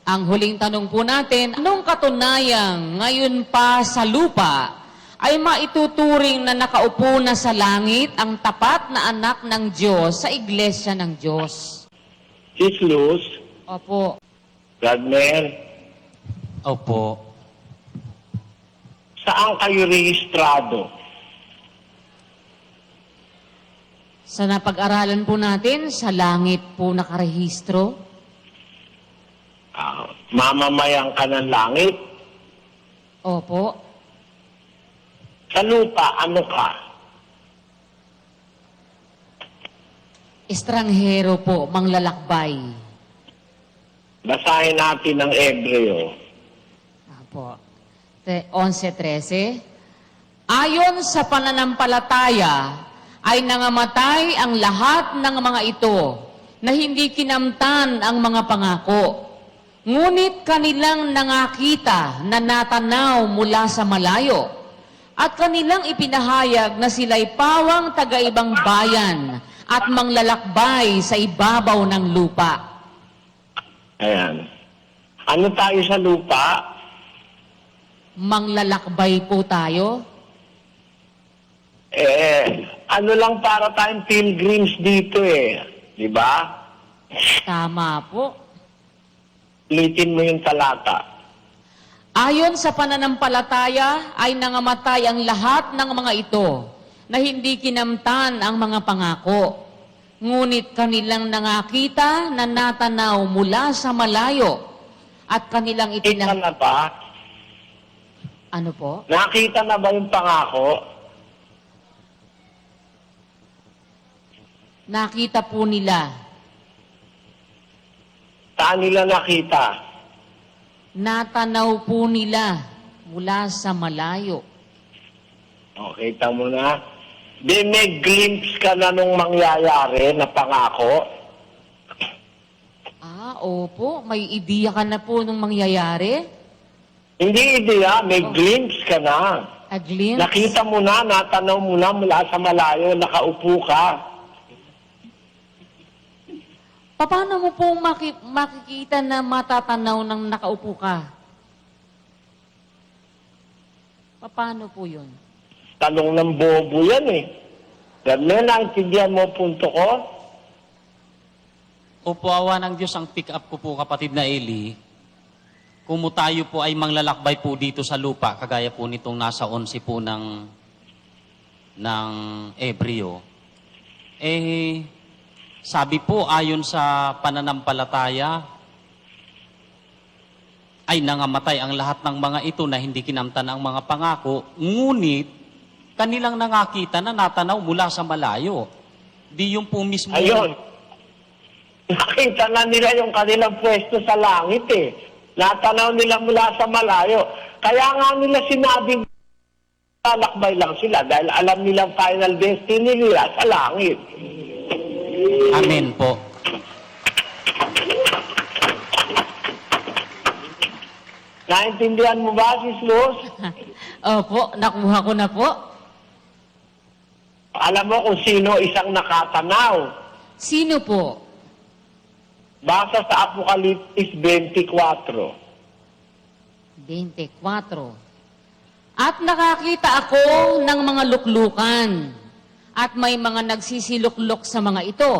Ang huling tanong po natin, anong katunayang ngayon pa sa lupa ay maituturing na nakaupo na sa langit ang tapat na anak ng Diyos sa iglesia ng Diyos? Sis Luz, Opo. Radmer, Opo. saan kayo rehistrado? Sa napag-aralan po natin, sa langit po nakarehistro. Mamamayan ka ng langit? Opo. Sa lupa, ano ka? Estranghero po, manglalakbay. Basahin natin ng Ebreo. Opo. 11:13. Ayon sa pananampalataya, ay nangamatay ang lahat ng mga ito na hindi kinamtan ang mga pangako. Ngunit kanilang nangakita na natanaw mula sa malayo at kanilang ipinahayag na sila'y pawang taga-ibang bayan at manglalakbay sa ibabaw ng lupa. Ayan. Ano tayo sa lupa? Manglalakbay po tayo. Ano lang para tayong pilgrims dito Di ba? Tama po. Ulitin mo yung talata. Ayon sa pananampalataya ay nangamatay ang lahat ng mga ito na hindi kinamtan ang mga pangako. Ngunit kanilang nangakita na natanaw mula sa malayo at kanilang Nakita na ba? Ano po? Nakita na ba yung pangako? Nakita po nila. Saan nila nakita? Natanaw po nila mula sa malayo. O, kita mo na. Di may glimpse ka na nung mangyayari na pangako? Opo. May ideya ka na po nung mangyayari? Hindi ideya, may glimpse ka na. A glimpse? Nakita mo na, natanaw mo na mula sa malayo, nakaupo ka. Paano mo pong makikita na matatanaw ng nakaupo ka? Paano po yun? Tanong ng bobo yan Ganun, naintindihan mo punto ko? Opo, awa ng Diyos ang pick up ko po, kapatid na Eli. Kung tayo po ay manglalakbay po dito sa lupa, kagaya po nitong nasa 11 po ng Ebreo, sabi po, ayon sa pananampalataya, ay nangamatay ang lahat ng mga ito na hindi kinamtan ang mga pangako, ngunit kanilang nangakita na natanaw mula sa malayo. Di yung po mismo... Ayun. Nakita na nila yung kanilang pwesto sa langit Natanaw nila mula sa malayo. Kaya nga nila sinabing lalakbay lang sila dahil alam nilang final destiny nila sa langit. Amen po. Naintindihan mo ba, Sis Luz? Opo, nakuha ko na po. Alam mo kung sino isang nakatanaw. Sino po? Basa sa Apokalipsis 24. 24. At nakakita ako ng mga luklukan, at may mga nagsisiluklok sa mga ito.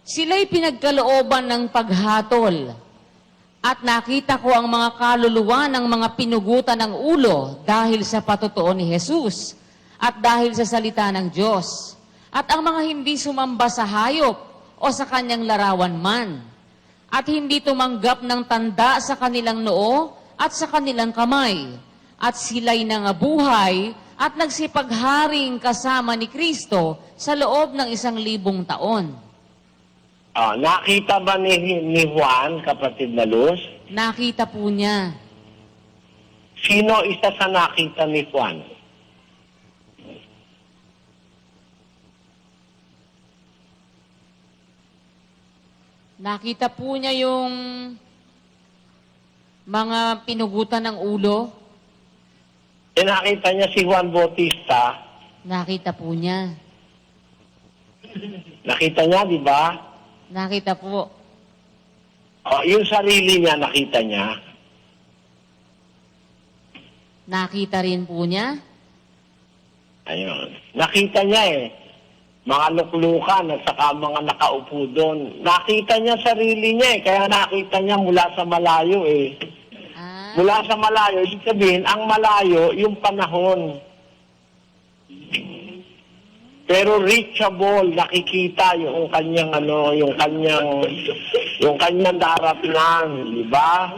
Sila'y pinagkalooban ng paghatol. At nakita ko ang mga kaluluwa ng mga pinugutan ng ulo dahil sa patotoo ni Jesus at dahil sa salita ng Diyos. At ang mga hindi sumamba sa hayop o sa kanyang larawan man. At hindi tumanggap ng tanda sa kanilang noo at sa kanilang kamay. At sila'y nangabuhay at nagsipagharing kasama ni Kristo sa loob ng 1,000 taon. Nakita ba ni Juan, kapatid na Luz? Nakita po niya. Sino isa sa nakita ni Juan? Nakita po niya yung mga pinugutan ng ulo. Nakita niya si Juan Bautista. Nakita po niya. Nakita niya, di ba? Nakita po. Yung sarili niya, nakita niya. Nakita rin po niya? Ayun. Nakita niya eh. Mga luklukan at saka mga nakaupo doon. Nakita niya sarili niya eh. Kaya nakita niya mula sa malayo eh. Ah, Mula sa malayo, ibig sabihin, ang malayo, yung panahon. Pero reachable, nakikita yung kanyang yung kanyang daratingan, di ba?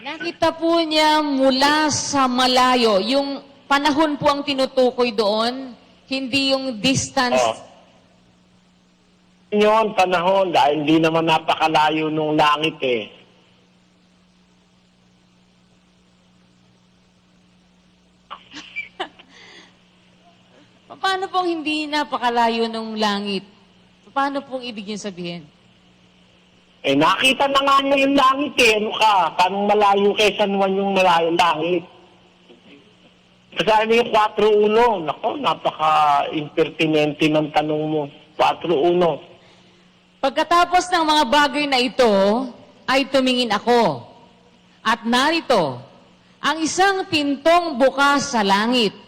nakita po niya mula sa malayo. Yung panahon po ang tinutukoy doon, hindi yung distance. Oh. Yun, panahon, dahil hindi naman napakalayo nung langit eh. Paano pong hindi napakalayo ng langit? Paano pong ibig niyo sabihin? Eh, nakita na nga niya yung langit eh. Ano ka? Paano malayo kay San Juan yung malayo langit? Kasi ano yung 4-1? Nako, napaka-impertinente ng tanong mo. 4-1. Pagkatapos ng mga bagay na ito, ay tumingin ako. At narito, ang isang pintong bukas sa langit.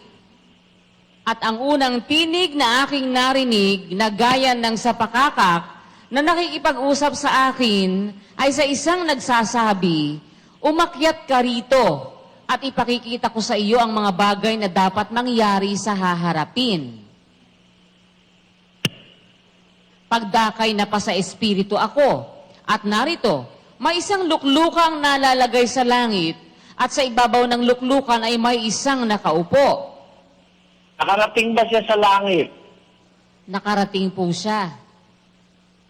At ang unang tinig na aking narinig na gaya ng sapakakak na nakikipag-usap sa akin ay sa isang nagsasabi, umakyat ka rito at ipakikita ko sa iyo ang mga bagay na dapat mangyari sa haharapin. Pagdakay na pa sa espiritu ako, at narito, may isang luklukang nalalagay sa langit, at sa ibabaw ng luklukan ay may isang nakaupo. Nakarating ba siya sa langit? Nakarating po siya.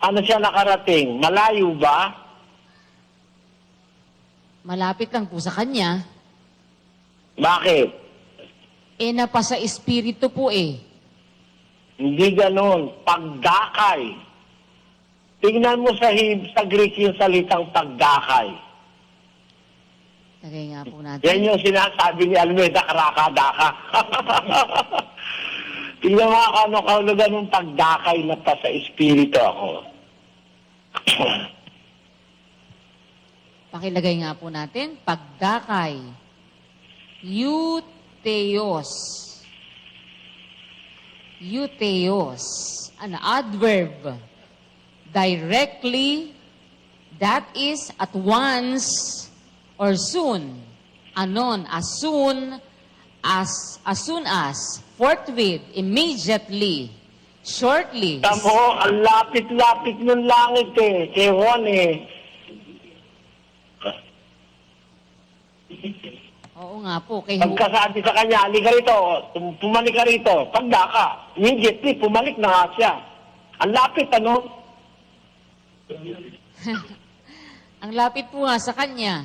Ano siya nakarating? Malayo ba? Malapit lang po sa kanya. Bakit? Napasa espiritu po eh. Hindi ganon. Pagdakay. Tingnan mo sa Greek yung salitang pagdakay. Tagay nga po natin. Yan yung sinasabi ni Almeida, karakadaka. Tingnan mo ako ano kahulugan ng pagdakay na pa sa espiritu ako. Pakilagay nga po natin. Pagdakay. Eutheos. Eutheos. An adverb. Directly, that is, at once, or soon. Anon, as soon as, forthwith, immediately, shortly. Tamo, ang lapit-lapit ng langit eh. Kay Juan eh. Oo nga po. Pagkasabi sa kanya, halika rito, pumalik ka rito, pagdaka. Immediately, pumalik na nga siya. Ang lapit, ano? Ang lapit po nga sa kanya.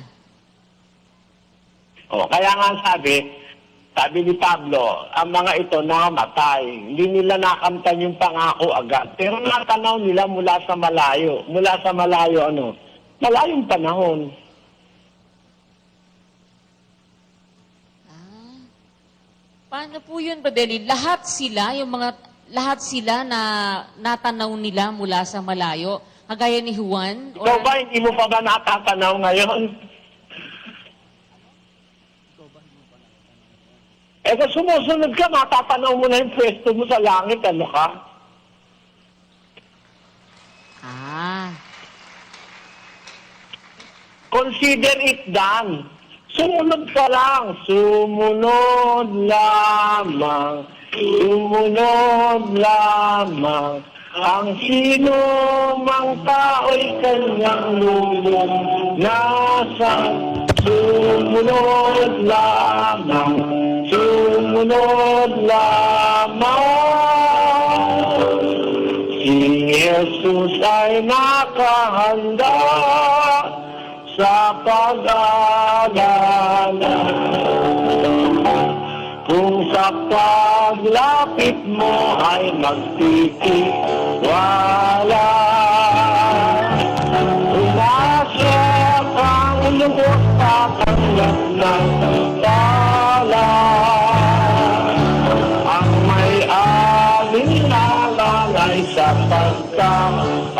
Kaya nga sabi ni Pablo, ang mga ito namatay. Hindi nila nakamtan yung pangako agad. Pero natanaw nila mula sa malayo. Mula sa malayo, ano? Malayong panahon. Paano po yun, Badeli? Lahat sila na natanaw nila mula sa malayo, kagaya ni Juan? Ikaw ba, hindi mo pa ba natatanaw ngayon? Kung sumusunod ka, matatanaw mo na yung pwesto mo sa langit, ano ka? Consider it done. Sumunod ka lang. Sumunod lamang. Sumunod lamang. Ang sino mang tao'y kanyang lulong nasa. Sumunod lamang. Sumunod lamang. Si Jesus ay nakahanda sa pag-alala. Kung sa paglapit mo ay magtitiwala. Umasok ang lubos tatanggap ng tala. Ang may aling nalalay sa pagkakaba.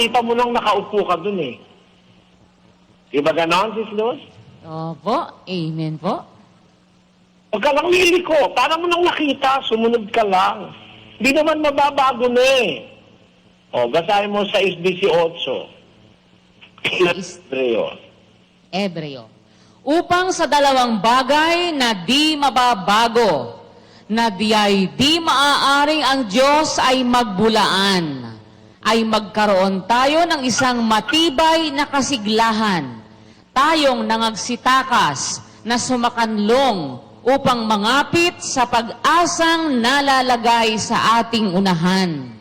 nakita mo nang nakaupo ka dun eh. Di ba ganon, Sis Luz? Opo. Amen po. Huwag ka lang liliko. Para mo nang nakita, sumunod ka lang. Hindi naman mababago na eh. O, basahin mo sa 6:18. Hebreo. Ebreo. Upang sa dalawang bagay na di mababago, na di maaaring ang Diyos ay magbulaan, ay magkaroon tayo ng isang matibay na kasiglahan, tayong nangagsitakas na sumakanlong upang mangapit sa pag-asang nalalagay sa ating unahan.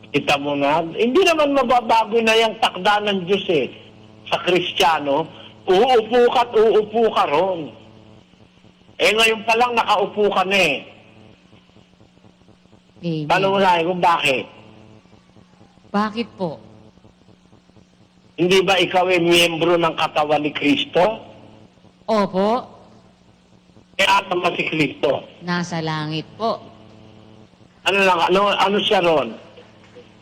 Kita mo na, hindi naman mababago na yung takda ng Diyos eh. Sa Kristiyano, uupo ka ron. Eh ngayon pa lang nakaupo ka na eh. Amen. Paano mo na kung bakit? Bakit po? Hindi ba ikaw ay miyembro ng katawan ni Kristo? Opo. Kaya naman si Kristo. Nasa langit po. Ano siya ron?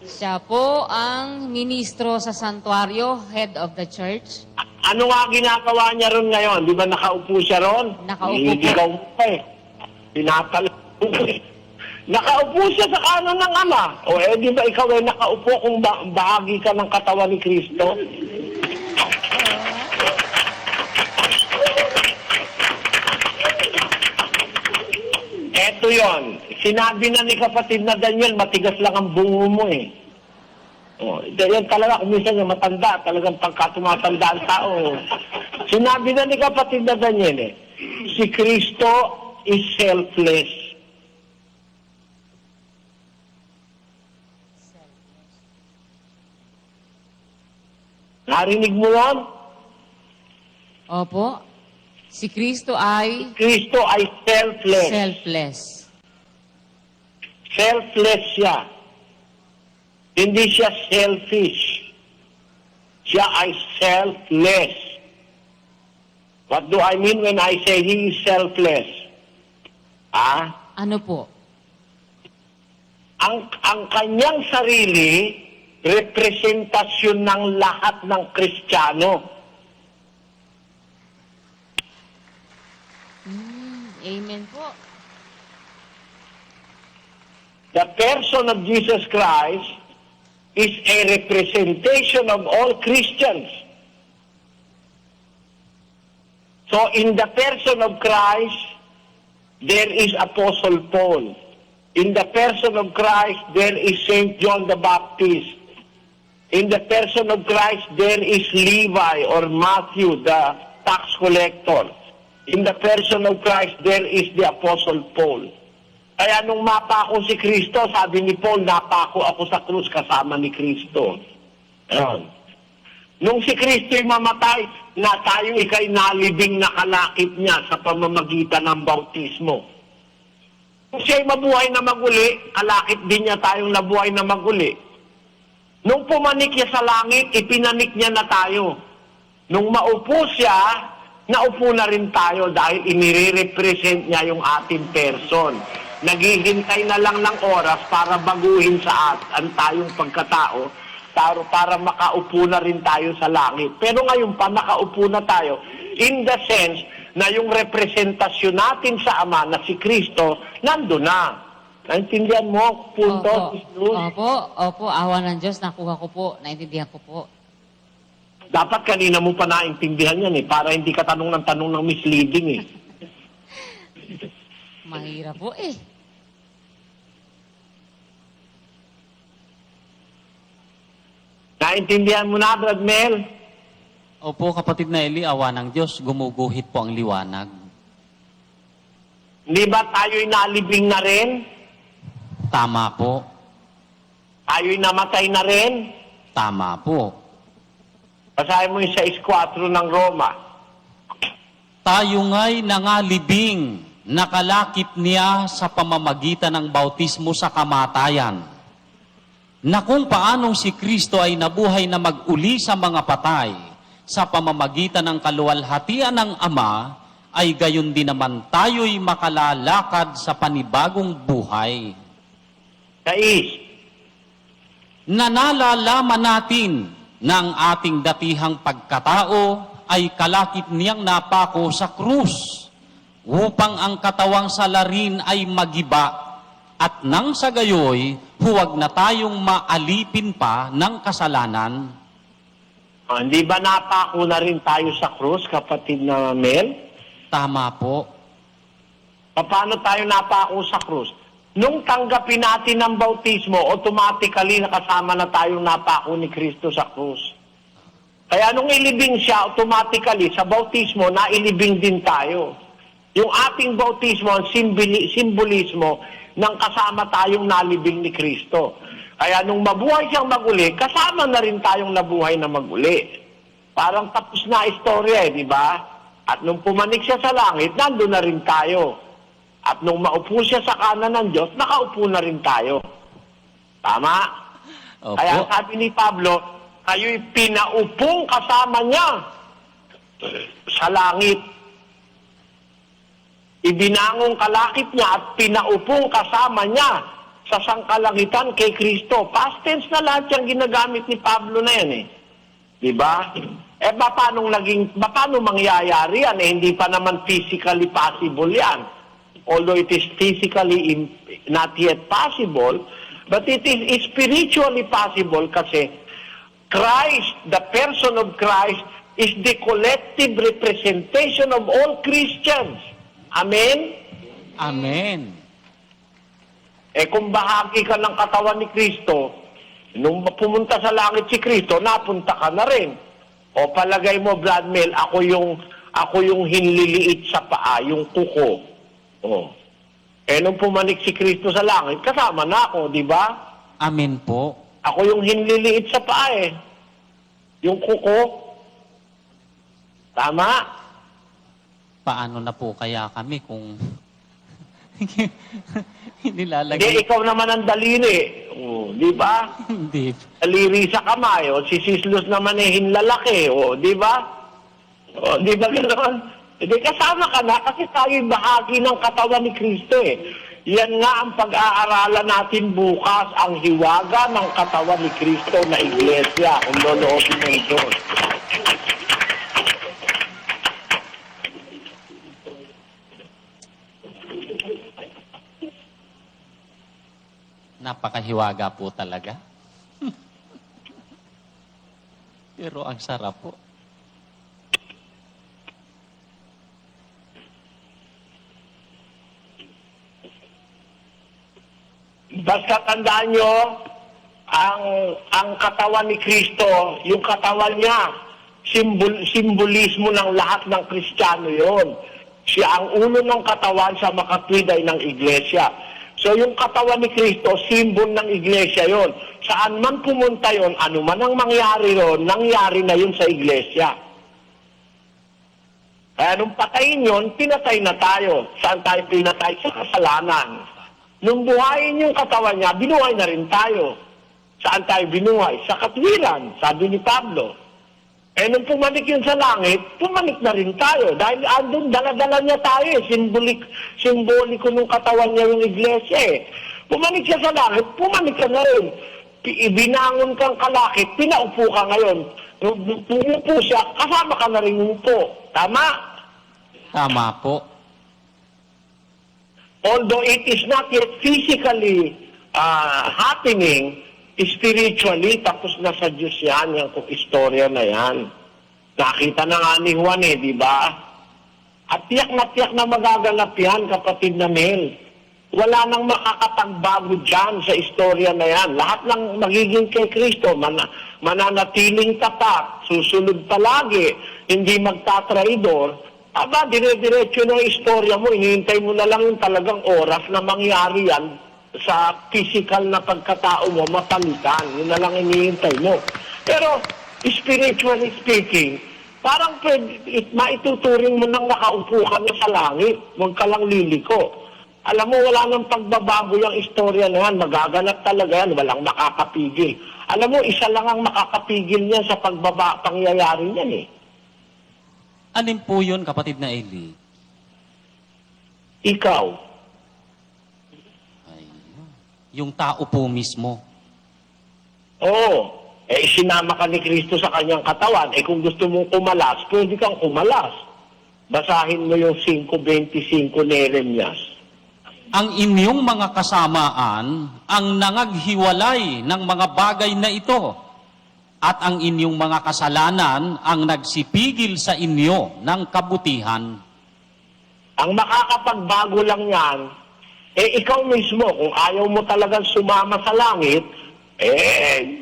Siya po ang ministro sa santuario, head of the church. Ano nga ginagawa niya ron ngayon? Di ba nakaupo siya ron? Nakaupo Hindi po. ka pa eh. Pinapalagpo eh. Nakaupo siya sa kanan ng Ama. O di ba ikaw ay nakaupo kung bahagi ka ng katawan ni Kristo? Eto yon. Sinabi na ni kapatid na Daniel, matigas lang ang bungo mo eh. Oh, yan talaga, kung minsan yung matanda, talagang pagkatumatanda ang tao. Sinabi na ni kapatid na Daniel eh, si Kristo is selfless. Narinig mo yan? Opo. Si Kristo ay Kristo ay selfless. selfless. Selfless siya. Hindi siya selfish. Siya ay selfless. What do I mean when I say he is selfless? Ano po? Ang kanyang sarili, representasyon ng lahat ng Kristiyano. Amen po. The person of Jesus Christ is a representation of all Christians. So in the person of Christ, there is Apostle Paul. In the person of Christ, there is Saint John the Baptist. In the person of Christ, there is Levi or Matthew, the tax collector. In the person of Christ, there is the Apostle Paul. Kaya nung mapako si Kristo, sabi ni Paul, napako ako sa krus kasama ni Kristo. Ayan. Nung si Kristo'y mamatay, na tayo ikay nalibing na kalakip niya sa pamamagitan ng bautismo. Kung siya'y mabuhay na maguli, kalakip din niya tayong nabuhay na maguli. Nung pumanik niya sa langit, ipinanik niya na tayo. Nung maupo siya, naupo na rin tayo dahil inire-represent niya yung ating person. Naghihintay na lang ng oras para baguhin sa atin tayong pagkatao, para makaupo na rin tayo sa langit. Pero ngayon pa, nakaupo na tayo in the sense na yung representasyon natin sa Ama na si Kristo, nandun na. Naintindihan mo? Punto? Opo, awa ng Diyos, nakuha ko po, naintindihan ko po. Dapat kanina mo pa naintindihan yan eh, para hindi ka tanong ng misleading eh. Mahirap po eh. Naintindihan mo na, Brad Mel? Opo, kapatid na Eli, awa ng Diyos, gumuguhit po ang liwanag. Hindi ba tayo'y nalibing na rin? Tama po. Tayo'y namatay na rin? Tama po. Basahin mo yung 6:4 ng Roma. Tayo nga'y nangalibing, nakalakip niya sa pamamagitan ng bautismo sa kamatayan, na kung paanong si Kristo ay nabuhay na mag-uli sa mga patay sa pamamagitan ng kaluwalhatian ng Ama, ay gayon din naman tayo'y makalalakad sa panibagong buhay. Kais, na nalalaman natin na ang ating datihang pagkatao ay kalakip niyang napako sa krus upang ang katawang salarin ay magiba at nang sa gayoy, huwag na tayong maalipin pa ng kasalanan. Hindi ba napako na rin tayo sa krus, kapatid na Mel? Tama po. Paano tayo napako sa krus? Nung tanggapin natin ang bautismo, automatically nakasama na tayong napako ni Kristo sa krus. Kaya nung ilibing siya, automatically sa bautismo, nailibing din tayo. Yung ating bautismo, ang simbolismo ng kasama tayong nalibing ni Kristo. Kaya nung mabuhay siyang maguli, kasama na rin tayong nabuhay na maguli. Parang tapos na istorya di ba? At nung pumanik siya sa langit, nandun na rin tayo. At nung maupo siya sa kanan ng Diyos, nakaupo na rin tayo. Tama? Opo. Kaya sabi ni Pablo, kayo'y pinaupong kasama niya sa langit. Ibinangong kalakip niya at pinaupong kasama niya sa sangkalangitan kay Kristo. Past tense na lahat yung ginagamit ni Pablo na yan Diba? Paano mangyayari yan? Hindi pa naman physically possible yan. Although it is physically not yet possible, but it is spiritually possible kasi Christ, the person of Christ, is the collective representation of all Christians. Amen? Amen. Kung bahagi ka ng katawan ni Kristo, nung pumunta sa langit si Kristo, napunta ka na rin. O palagay mo, Vladimir, ako yung hinliliit sa paa, yung kuko. Nung pumanik si Kristo sa langit, kasama na ako, di ba? Amen po. Ako yung hinliliit sa paa Yung kuko. Tama? Paano na po kaya kami kung Hindi, nilalagay? ikaw naman ang daliri. Di ba? Hindi. Daliri sa kamay. Si Sislos naman hinlalaki. Di ba? Di ba gano'n? Hindi, kasama ka na kasi tayo'y bahagi ng katawan ni Kristo Yan nga ang pag-aaralan natin bukas, ang hiwaga ng katawan ni Kristo na iglesia, kung loloobin ng Diyos. Napakahiwaga po talaga. Pero ang sarap po. Basta tandaan nyo, ang katawan ni Kristo, yung katawan niya, simbolismo ng lahat ng Kristiyano yon. Siya ang ulo ng katawan sa makatwiday ng iglesia. So yung katawan ni Kristo, simbol ng iglesia yon. Saan man pumunta yon, ano man ang mangyari yon, nangyari na yun sa iglesia. Kaya nung patayin yon, pinatay na tayo. Saan tayo pinatay? Sa kasalanan. Nung buhayin yung katawan niya, binuhay na rin tayo. Saan tayo binuhay? Sa katwiran, sabi ni Pablo. Nung pumanik yun sa langit, pumanik na rin tayo. Dahil andun, dala-dala niya tayo simboliko nung katawan niya yung iglesia Pumanik siya sa langit, pumanik ka na rin. Ibinangon kang kalakip, pinaupo ka ngayon. Nung pumupo siya, kasama ka na rin umupo. Tama? Tama po. Although it is not yet physically happening, spiritually, tapos na sa Diyos yan, yung istorya na yan. Nakita na nga ni Juan di ba? At tiyak na magaganap yan, kapatid na Mel. Wala nang makakapagbago dyan sa istorya na yan. Lahat ng magiging kay Kristo, mananatiling tapat, susunod palagi, hindi magtatraidor. Aba, dire-diretso na yung istorya mo, hinihintay mo na lang yung talagang oras na mangyari yan sa physical na pagkatao mo, mapalitan. Yun na lang hinihintay mo. Pero, spiritually speaking, parang maituturing mo nang nakaupo ka na sa langit. Huwag ka lang liliko. Alam mo, wala nang pagbabago yung istorya na yan. Magaganap talaga yan. Walang makakapigil. Alam mo, isa lang ang makakapigil niya sa pangyayari niyan Alin po yun, kapatid na Eli? Ikaw. Ay, yung tao po mismo. Oo. Isinama ka ni Kristo sa kanyang katawan. Kung gusto mong kumalas, pwede kang kumalas. Basahin mo yung 5:25 ni Jeremias. Ang inyong mga kasamaan ang nangaghiwalay ng mga bagay na ito, at ang inyong mga kasalanan ang nagsipigil sa inyo ng kabutihan. Ang makakapagbago lang yan, ikaw mismo, kung ayaw mo talagang sumama sa langit,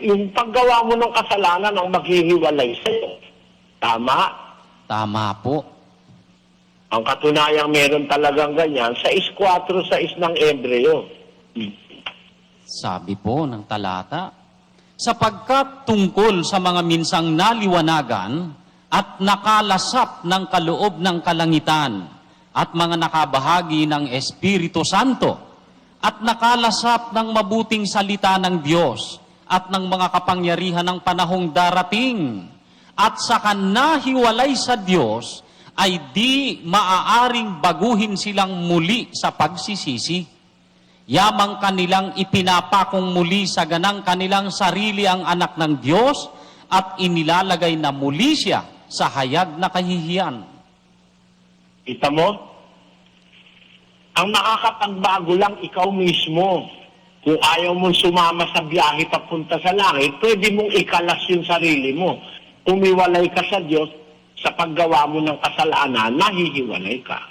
yung paggawa mo ng kasalanan ang maghihiwalay sa'yo. Tama? Tama po. Ang katunayang meron talagang ganyan, sa 6:4 ng Ebreo. Sabi po ng talata, sapagkat tungkol sa mga minsang naliwanagan at nakalasap ng kaloob ng kalangitan at mga nakabahagi ng Espiritu Santo at nakalasap ng mabuting salita ng Diyos at ng mga kapangyarihan ng panahong darating at sa kanahiwalay sa Diyos ay di maaaring baguhin silang muli sa pagsisisi. Yamang kanilang ipinapakong muli sa ganang kanilang sarili ang anak ng Diyos at inilalagay na muli siya sa hayag na kahihiyan. Kita mo? Ang makakapagbago lang ikaw mismo. Kung ayaw mong sumama sa biyahe papunta sa langit, pwede mong ikalas yung sarili mo. Umiwalay ka sa Diyos, sa paggawa mo ng kasalanan, nahihiwalay ka.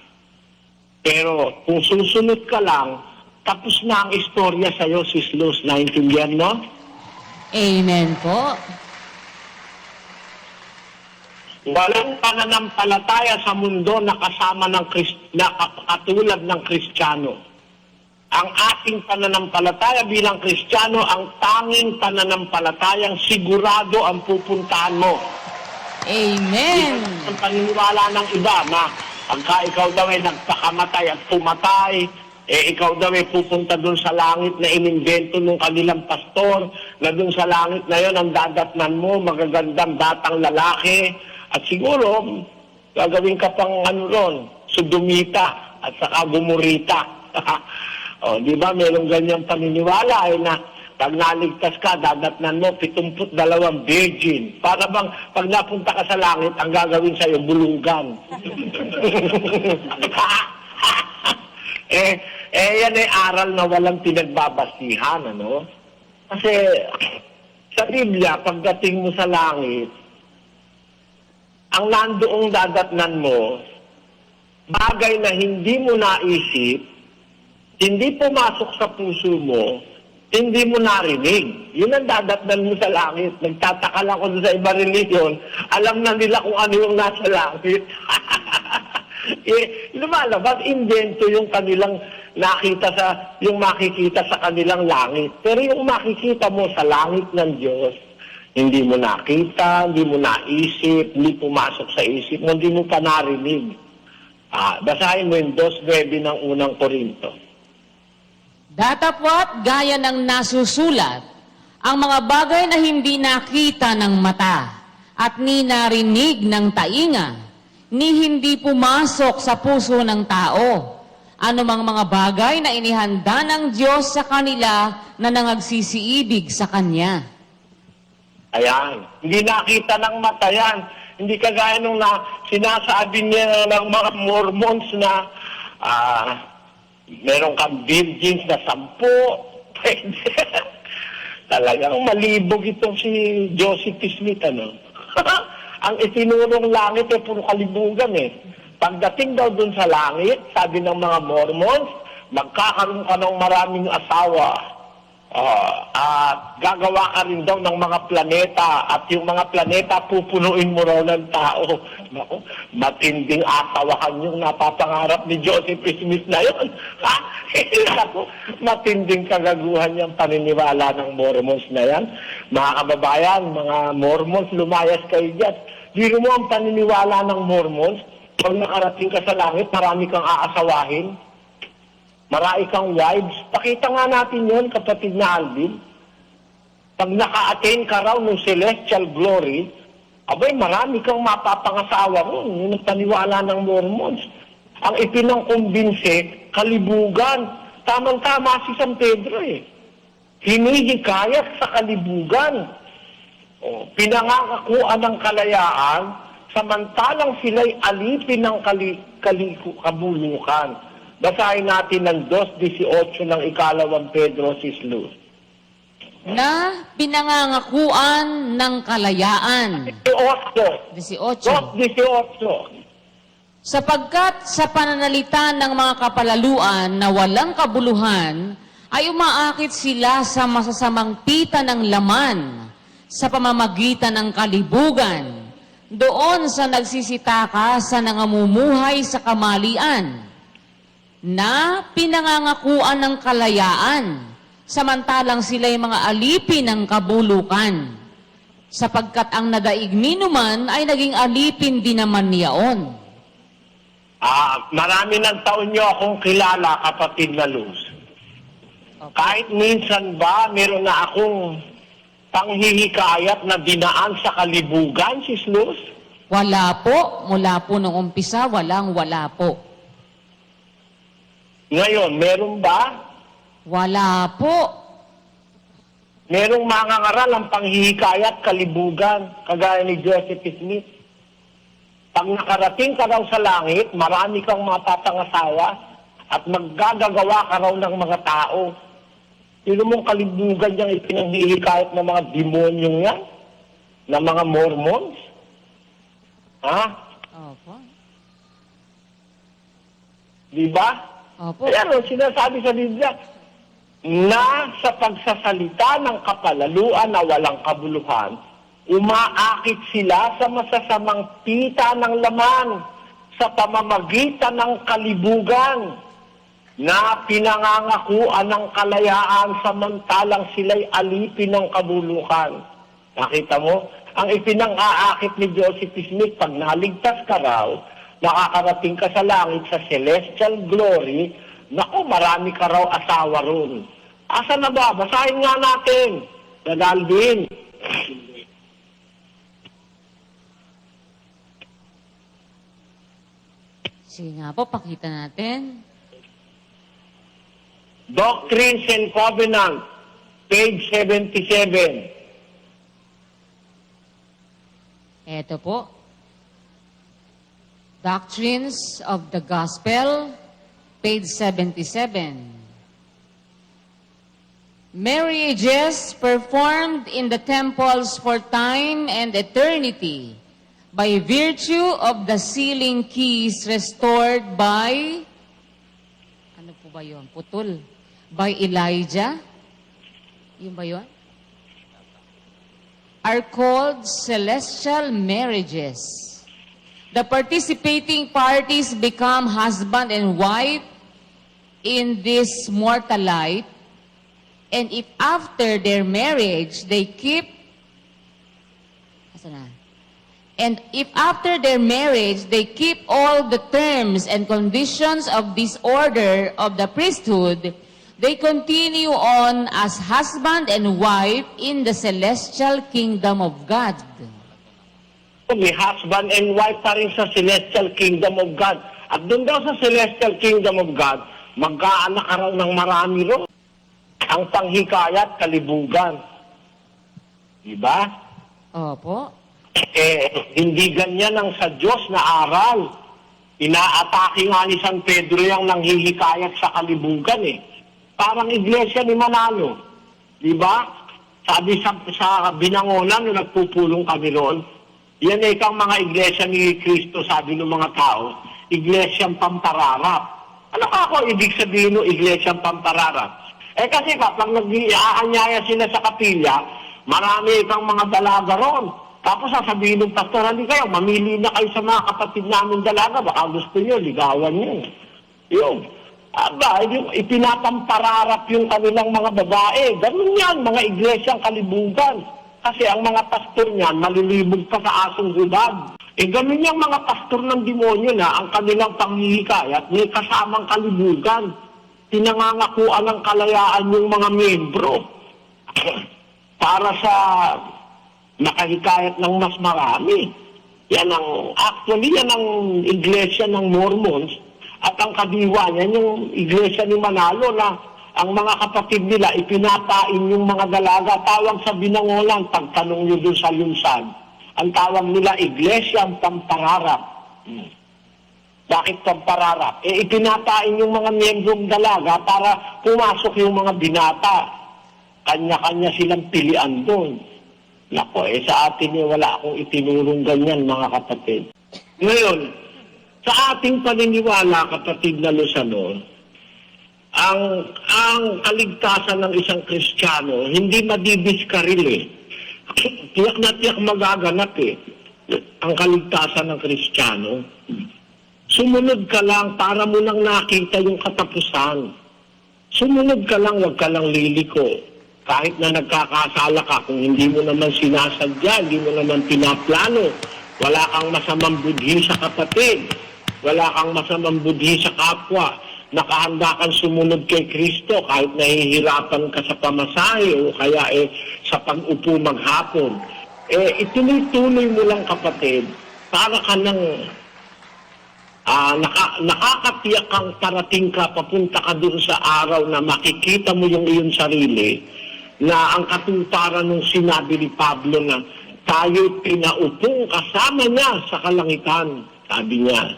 Pero kung susunod ka lang, tapos na ang istorya sa'yo, Sis Luz. Naintindihan mo? Amen po. Walang pananampalataya sa mundo na kasama ng na katulad ng Kristiyano. Ang ating pananampalataya bilang Kristiyano, ang tanging pananampalatayang sigurado ang pupuntahan mo. Amen. Ang paniniwala ng iba na pagka ikaw daw ay nagpakamatay at pumatay, ikaw daw ay pupunta dun sa langit na inimbento ng kanilang pastor, na dun sa langit na yon ang dadatnan mo, magagandang batang lalaki, at siguro, gagawin ka pang sudumita at saka gumurita. O, di ba, mayroong ganyang paniniwala na pag naligtas ka, dadatnan mo 72 virgin. Para bang pag napunta ka sa langit, ang gagawin sa'yo, bulunggan. Yan ay aral na walang pinagbabasihan, ano? Kasi sa Biblia, pagdating mo sa langit, ang nandoong dadatnan mo, bagay na hindi mo naisip, hindi pumasok sa puso mo, hindi mo narinig. Yun ang dadatnan mo sa langit. Nagtataka lang ako sa iba religion, alam na nila kung ano yung nasa langit. Lumalabas, invento yung kanilang yung makikita sa kanilang langit. Pero yung makikita mo sa langit ng Diyos, hindi mo nakita, hindi mo naisip, hindi pumasok sa isip mo, hindi mo pa narinig. Basahin mo yung 2:9 ng unang Korinto. Datapwat gaya ng nasusulat, ang mga bagay na hindi nakita ng mata at ni narinig ng tainga, ni hindi pumasok sa puso ng tao. Anumang mga bagay na inihanda ng Diyos sa kanila na nangagsisiibig sa Kanya. Ayan. Hindi nakita ng mata yan. Hindi kagaya nung sinasabi niya ng mga Mormons na meron kang virgins na 10. Pwede. Talagang malibog itong si Joseph Smith, ano? Ang itinurong langit puro kalibugan eh. Pagdating daw dun sa langit, sabi ng mga Mormons, magkakaroon ka ng maraming asawa. At gagawa ka rin daw ng mga planeta at yung mga planeta pupunuin mo raw ng tao. Naku, matinding asawahan yung napapangarap ni Joseph Smith na yun. Naku, matinding kagaguhan yung paniniwala ng Mormons na yan. Mga kababayan, mga Mormons, lumayas kayo dyan. Dito mo ang paniniwala ng Mormons, pag nakarating ka sa langit, marami kang aasawahin. Marami kang wives. Pakita nga natin yun, kapatid na Alvin. Pag naka-attain ka raw ng celestial glory, abay, marami kang mapapangasawa ron. Yun ang paniwala ng Mormons. Ang ipinangkumbinse, kalibugan. Tamang-tama si San Pedro eh. hinihikayat sa kalibugan. O, pinangangakuan ng kalayaan, samantalang sila'y alipin ng kabulukan. Basahin natin ng 2:18 ng ikalawang Pedro Sislus. Na pinangangakuan ng kalayaan. 18. 2:18. Sapagkat sa pananalita ng mga kapalaluan na walang kabuluhan, ay umaakit sila sa masasamang pita ng laman sa pamamagitan ng kalibugan, doon sa nagsisitaka sa nangamumuhay sa kamalian, na pinangangakuan ng kalayaan, samantalang sila'y mga alipin ng kabulukan, sapagkat ang nadaigmi naman ay naging alipin din naman niyaon. Marami ng taon niyo akong kilala, kapatid na Luz. Kahit minsan ba, meron na akong panghihikayat na dinaan sa kalibugan, Sis Luz? Wala po. Mula po nung umpisa, wala po. Ngayon, meron ba? Wala po. Merong mga ngaral ang panghihikayat kalibugan, kagaya ni Joseph Smith. Pag nakarating ka raw sa langit, marami kang matatangasawa at maggagawa ka raw ng mga tao. Sino mong kalibugan niyang ipinanghihikayat ng mga demonyong yan? Na mga Mormons? Ha? Opo. Di ba? Opo. Kaya ano, sinasabi sa Biblia, na sa pagsasalita ng kapalaluan na walang kabuluhan, umaakit sila sa masasamang pita ng laman sa pamamagitan ng kalibugan na pinangangakuan ng kalayaan samantalang sila'y alipin ng kabulukan. Nakita mo? Ang ipinang-aakit ni Joseph Smith, pag naligtas ka raw, nakakarating ka sa langit sa celestial glory, naku, marami ka raw asawa ron. Asa na ba? Basahin nga natin. Dadalvin. Sige nga po, pakita natin. Doctrines and Covenant, page 77. Eto po. Doctrines of the Gospel, page 77. Marriages performed in the temples for time and eternity by virtue of the sealing keys restored by, ano po ba yun? Putol. By Elijah. Yun ba yun? Are called celestial marriages. The participating parties become husband and wife in this mortal life, and if after their marriage they keep, and if after their marriage they keep all the terms and conditions of this order of the priesthood, they continue on as husband and wife in the celestial kingdom of God. May husband and wife pa rin sa celestial kingdom of God. At doon daw sa celestial kingdom of God, magkaanak ka raw ng marami ro. Ang panghikayat, kalibugan. Diba? Opo. Hindi ganyan ang sa Diyos na aral. Inaatake nga ni San Pedro yung nanghihikayat sa kalibugan eh. Parang iglesia ni Manalo. Diba? Sabi sa binangonan nung nagpupulong kami roon, yan ay kang mga iglesia ni Kristo, sabi ng mga tao, iglesyang pampararap. Ano ka ako ibig sabihin ng iglesyang pampararap? Kasi kapag nag-aanyaya sila sa kapilya, marami kang mga dalaga ron. Tapos sasabihin ng pastor, hindi kayo, mamili na kayo sa mga kapatid namin dalaga, baka gusto nyo, ligawan nyo. Yun. Ipinapampararap yung kanilang mga babae. Ganun yan, mga iglesyang kalibugan. Kasi ang mga pastor niyan, malilibog pa sa asong hubad. Ganun yung mga pastor ng demonyo na ang kanilang panghihikayat may kasamang kalibugan. Pinangangakuan ng kalayaan yung mga membro. Para sa nakahikayat ng mas marami. Actually, yan ang iglesia ng Mormons. At ang kadiwa, yan yung iglesia ni Manalo na ang mga kapatid nila, ipinapain yung mga dalaga, tawag sa Binangonan, pagtanong nyo dun sa Lunsad, ang tawag nila, Iglesia Pampararap. Bakit pampararap? Ipinapain yung mga miyembrong dalaga para pumasok yung mga binata. Kanya-kanya silang pilian doon. Nako, sa atin wala akong itinurong ganyan, mga kapatid. Ngayon, sa ating paniniwala, kapatid na Luzano, ang kaligtasan ng isang Kristiyano, hindi madidiskaril eh. Tiyak na tiyak magaganap eh. Ang kaligtasan ng Kristiyano. Sumunod ka lang para mo nang nakita yung katapusan. Sumunod ka lang, huwag ka lang liliko. Kahit na nagkakasala ka, kung hindi mo naman sinasadya, hindi mo naman pinaplano, wala kang masamang budhi sa kapatid, wala kang masamang budhi sa kapwa, nakahanda kang sumunod kay Kristo kahit nahihirapan ka sa pamasahe o kaya sa pag-upo maghapon. Ituloy-tuloy mo lang, kapatid, para ka nang nakakatiyak kang parating ka, papunta ka doon sa araw na makikita mo yung iyong sarili, na ang katuparan ng sinabi ni Pablo na tayo pinaupong kasama niya sa kalangitan, sabi niya.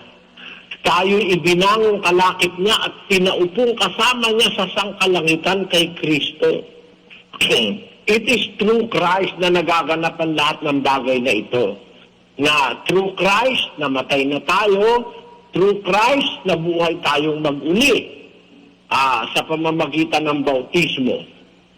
Tayo ibinangong kalakip niya at pinaupong kasama niya sa sangkalangitan kay Kristo. It is through Christ na nagaganap ang lahat ng bagay na ito. Na through Christ, namatay na tayo, through Christ, nabuhay tayong mag-uli sa pamamagitan ng bautismo.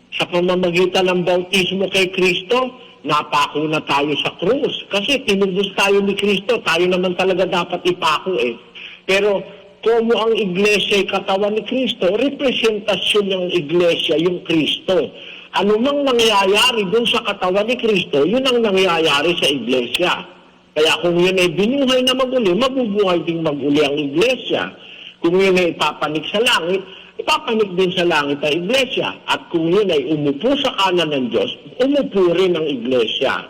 Sa pamamagitan ng bautismo kay Kristo, napako na tayo sa krus. Kasi tinubos tayo ni Kristo, tayo naman talaga dapat ipako eh. Pero kung ang iglesia ay katawan ni Kristo, representasyon ng iglesia yung Kristo. Ano mang nangyayari dun sa katawan ni Kristo, yun ang nangyayari sa iglesia. Kaya kung yun ay binuhay na mag-uli, mabubuhay ding mag-uli ang iglesia. Kung yun ay ipapanik sa langit, ipapanik din sa langit ang iglesia. At kung yun ay umupo sa kanan ng Diyos, umupo rin ang iglesia.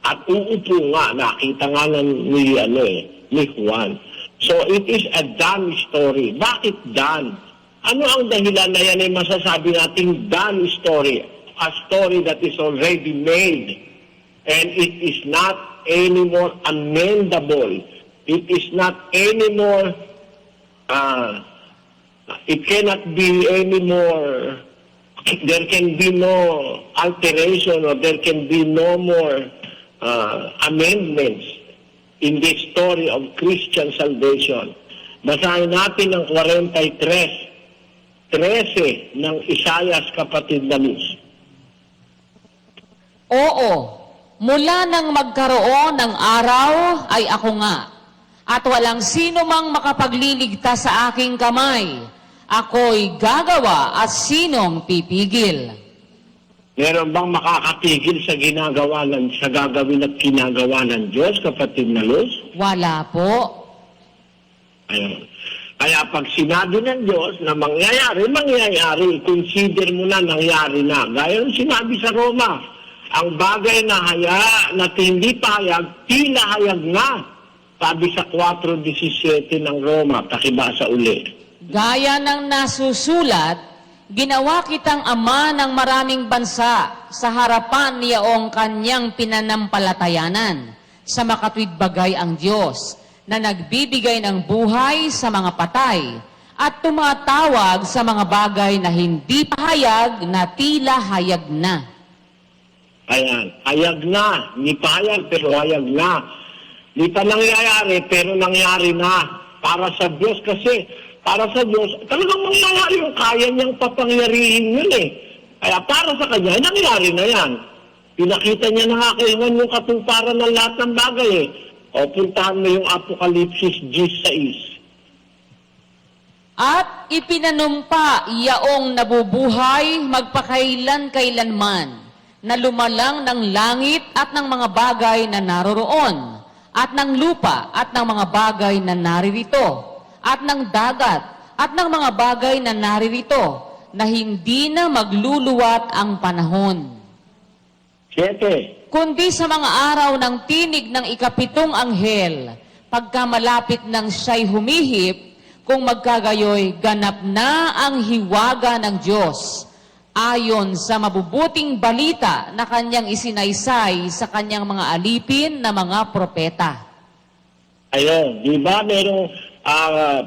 At uupo nga, nakita nga ni Juan. So it is a done story. Bakit done? Ano ang dahilan na yan ay masasabi nating done story? A story that is already made. And it is not anymore amendable. It is not anymore, it cannot be anymore, there can be no alteration or there can be no more amendments in this story of Christian salvation. Basahin natin ang 43:13 ng Isaias, kapatid na Luz. Oo, mula nang magkaroon ng araw ay ako nga, at walang sino mang makapagliligtas sa aking kamay. Ako'y gagawa at sinong pipigil? Meron bang makakatigil sa gagawin at ginagawa ng Diyos, kapatid na Luz? Wala po. Ayun. Kaya pag sinabi ng Diyos na mangyayari, consider mo na nangyari na. Gaya ng sinabi sa Roma, ang bagay na hindi pahayag, tila hayag na. Sabi sa 4:17 ng Roma, pakibasa uli. Gaya ng nasusulat, ginawa kitang ama ng maraming bansa sa harapan niyaong kanyang pinanampalatayanan. Sa makatwid bagay ang Diyos na nagbibigay ng buhay sa mga patay at tumatawag sa mga bagay na hindi pahayag na tila hayag na. Ayan, hayag na. Hindi pa hayag, pero hayag na. Hindi pa nangyayari, pero nangyari na. Para sa Diyos kasi, para sa Diyos, talagang mangyayari yung kaya niyang papangyarihin yun eh. Kaya para sa Kanya, nangyari na yan. Pinakita niya na nga kay Juan yung katuparan ng lahat ng bagay eh. O puntahan mo yung Apokalipsis 16. At ipinanumpa yaong nabubuhay magpakailan-kailanman, na lumalang ng langit at ng mga bagay na naroroon, at ng lupa at ng mga bagay na naririto, at ng dagat at ng mga bagay na naririto, na hindi na magluluwat ang panahon. 7. Kundi sa mga araw ng tinig ng ikapitong anghel, pagka malapit ng siya'y humihip, Kung magkagayoy, ganap na ang hiwaga ng Diyos ayon sa mabubuting balita na kanyang isinaysay sa kanyang mga alipin na mga propeta. Ayun, di ba merong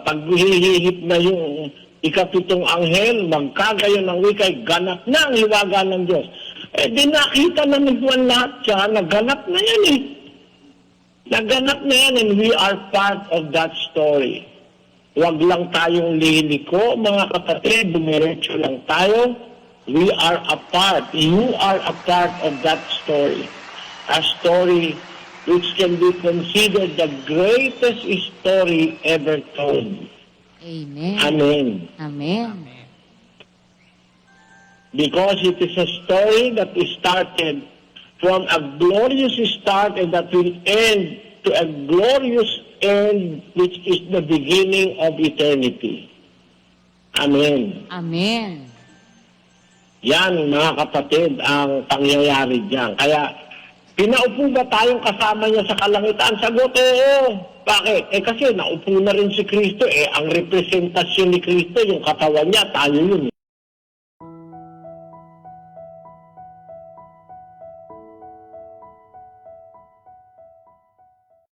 paghuhihip na yung ikapitong anghel, magkagayon ng wikay, ganap na ang hiwaga ng Diyos. Eh, di nakita na ni Juan lahat siya, naganap na yan eh. Naganap na yan and we are part of that story. Huwag lang tayong liliko, mga kapatid, dumiretso lang tayo. We are a part, you are a part of that story. A story which can be considered the greatest story ever told. Amen. Amen. Amen. Because it is a story that is started from a glorious start and that will end to a glorious end, which is the beginning of eternity. Amen. Amen. Yan, mga kapatid, ang pangyayari diyan. Kaya, pinaupo ba tayong kasama niya sa kalangitan? Sagot, oo. Bakit? Eh kasi naupo na rin si Kristo. Eh, ang representasyon ni Kristo, yung katawan niya, tayo yun.